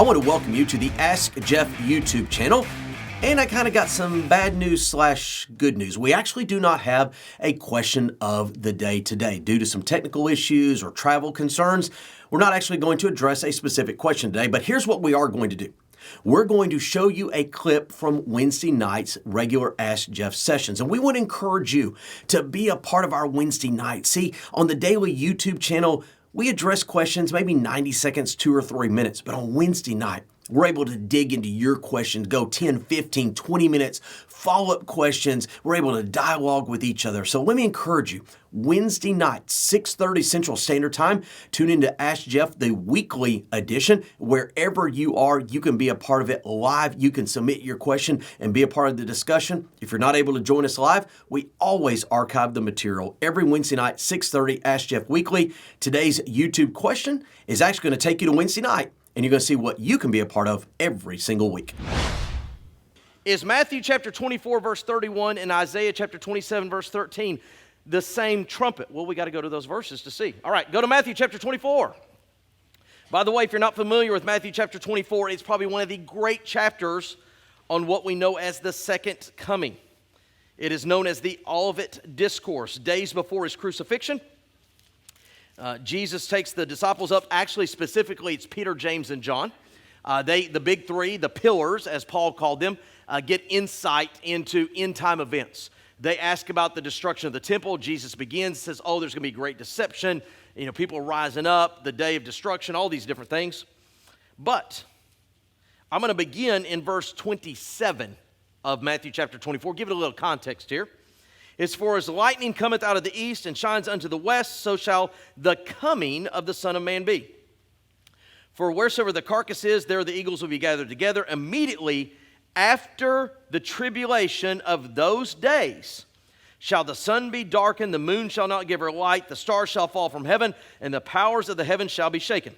want to welcome you to the Ask Jeff YouTube channel. And I kind of got some bad news / good news. We actually do not have a question of the day today. Due to some technical issues or travel concerns, we're not actually going to address a specific question today, but here's what we are going to do. We're going to show you a clip from Wednesday night's regular Ask Jeff sessions. And we would encourage you to be a part of our Wednesday night. See, on the daily YouTube channel, we address questions maybe 90 seconds, 2 or 3 minutes. But on Wednesday night, we're able to dig into your questions, go 10, 15, 20 minutes, follow-up questions. We're able to dialogue with each other. So let me encourage you, Wednesday night, 6:30 Central Standard Time, tune into Ask Jeff, the weekly edition. Wherever you are, you can be a part of it live. You can submit your question and be a part of the discussion. If you're not able to join us live, we always archive the material every Wednesday night, 6:30, Ask Jeff Weekly. Today's YouTube question is actually going to take you to Wednesday night, and you're going to see what you can be a part of every single week. Is Matthew chapter 24, verse 31 and Isaiah chapter 27, verse 13 the same trumpet? Well, we got to go to those verses to see. All right, go to Matthew chapter 24. By the way, if you're not familiar with Matthew chapter 24, it's probably one of the great chapters on what we know as the second coming. It is known as the Olivet Discourse. Days before his crucifixion, Jesus takes the disciples up. Actually, specifically, it's Peter, James, and John. The big three, the pillars, as Paul called them, get insight into end-time events. They ask about the destruction of the temple. Jesus begins, says, oh, there's going to be great deception. You know, people rising up, the day of destruction, all these different things. But I'm going to begin in verse 27 of Matthew chapter 24. Give it a little context here. It's for as lightning cometh out of the east and shines unto the west, so shall the coming of the Son of Man be. For wheresoever the carcass is, there the eagles will be gathered together. Immediately after the tribulation of those days shall the sun be darkened, the moon shall not give her light, the stars shall fall from heaven, and the powers of the heavens shall be shaken.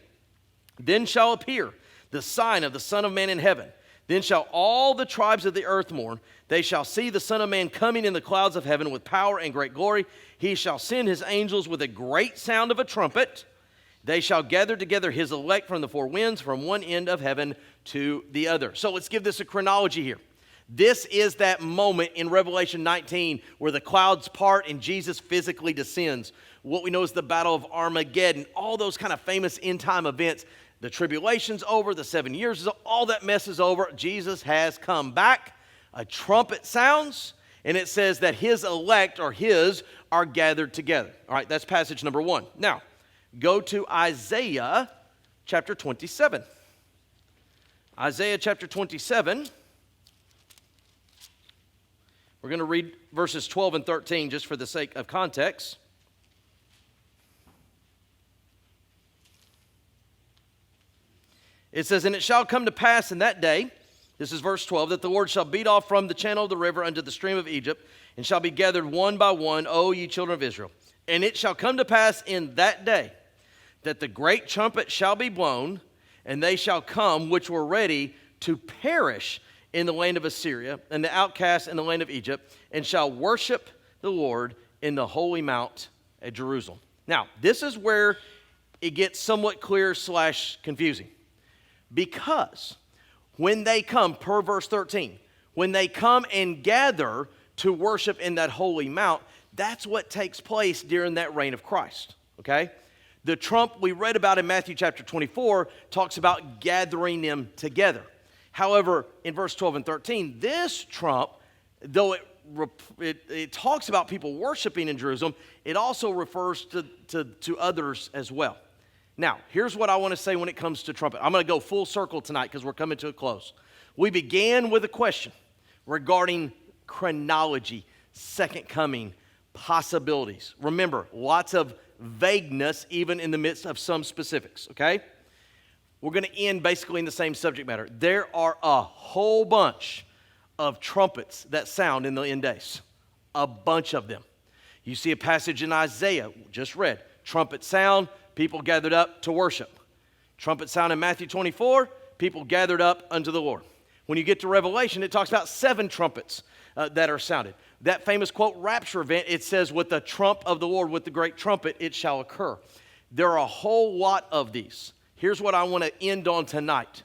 Then shall appear the sign of the Son of Man in heaven. Then shall all the tribes of the earth mourn. They shall see the Son of Man coming in the clouds of heaven with power and great glory. He shall send his angels with a great sound of a trumpet. They shall gather together his elect from the four winds, from one end of heaven to the other. So let's give this a chronology here. This is that moment in Revelation 19 where the clouds part and Jesus physically descends. What we know is the Battle of Armageddon, all those kind of famous end-time events. The tribulation's over, the 7 years is all that mess is over. Jesus has come back. A trumpet sounds, and it says that his elect, or his, are gathered together. All right, that's passage number 1. Now, go to Isaiah chapter 27. Isaiah chapter 27. We're going to read verses 12 and 13 just for the sake of context. It says, and it shall come to pass in that day, this is verse 12, that the Lord shall beat off from the channel of the river unto the stream of Egypt, and shall be gathered one by one, O ye children of Israel. And it shall come to pass in that day that the great trumpet shall be blown, and they shall come which were ready to perish in the land of Assyria, and the outcasts in the land of Egypt, and shall worship the Lord in the holy mount at Jerusalem. Now, this is where it gets somewhat clear / confusing. Because when they come, per verse 13, when they come and gather to worship in that holy mount, that's what takes place during that reign of Christ, okay? The trump we read about in Matthew chapter 24 talks about gathering them together. However, in verse 12 and 13, this trump, though it talks about people worshiping in Jerusalem, it also refers to others as well. Now, here's what I want to say when it comes to trumpet. I'm going to go full circle tonight because we're coming to a close. We began with a question regarding chronology, second coming, possibilities. Remember, lots of vagueness even in the midst of some specifics, okay? We're going to end basically in the same subject matter. There are a whole bunch of trumpets that sound in the end days. A bunch of them. You see a passage in Isaiah, just read, trumpet sound, people gathered up to worship. Trumpet sound in Matthew 24, people gathered up unto the Lord. When you get to Revelation, it talks about 7 trumpets that are sounded. That famous quote, rapture event, it says, with the trump of the Lord, with the great trumpet, it shall occur. There are a whole lot of these. Here's what I want to end on tonight.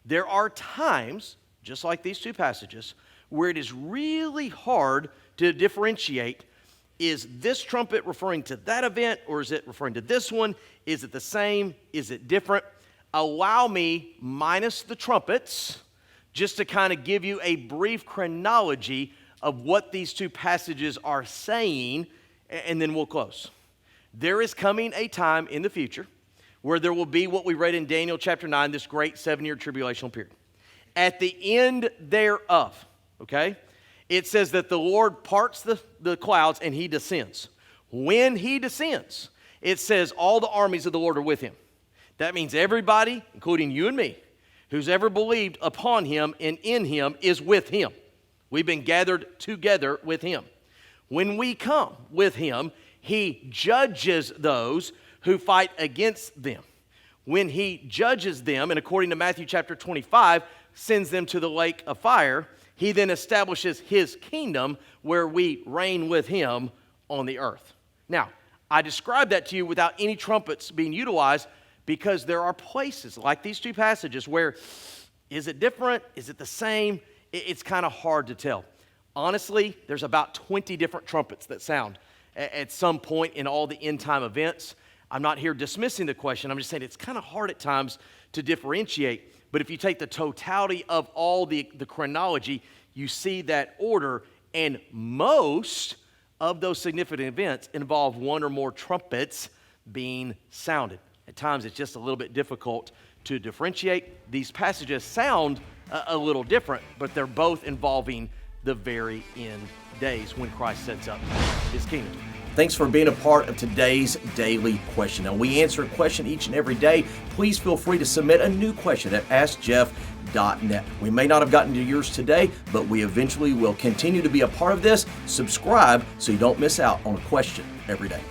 There are times, just like these two passages, where it is really hard to differentiate, is this trumpet referring to that event, or is it referring to this one? Is it the same? Is it different? Allow me, minus the trumpets, just to kind of give you a brief chronology of what these two passages are saying, and then we'll close. There is coming a time in the future where there will be what we read in Daniel chapter 9, this great 7-year tribulational period. At the end thereof, okay, it says that the Lord parts the clouds and he descends. When he descends, it says all the armies of the Lord are with him. That means everybody, including you and me, who's ever believed upon him and in him is with him. We've been gathered together with him. When we come with him, he judges those who fight against them. When he judges them, and according to Matthew chapter 25, sends them to the lake of fire, he then establishes his kingdom where we reign with him on the earth. Now, I described that to you without any trumpets being utilized because there are places like these two passages where, is it different? Is it the same? It's kind of hard to tell. Honestly, there's about 20 different trumpets that sound at some point in all the end time events. I'm not here dismissing the question. I'm just saying it's kind of hard at times to differentiate. But if you take the totality of all the chronology, you see that order, and most of those significant events involve one or more trumpets being sounded. At times, it's just a little bit difficult to differentiate. These passages sound a little different, but they're both involving the very end days when Christ sets up his kingdom. Thanks for being a part of today's daily question. Now, we answer a question each and every day. Please feel free to submit a new question at AskJeff.net. We may not have gotten to yours today, but we eventually will continue to be a part of this. Subscribe so you don't miss out on a question every day.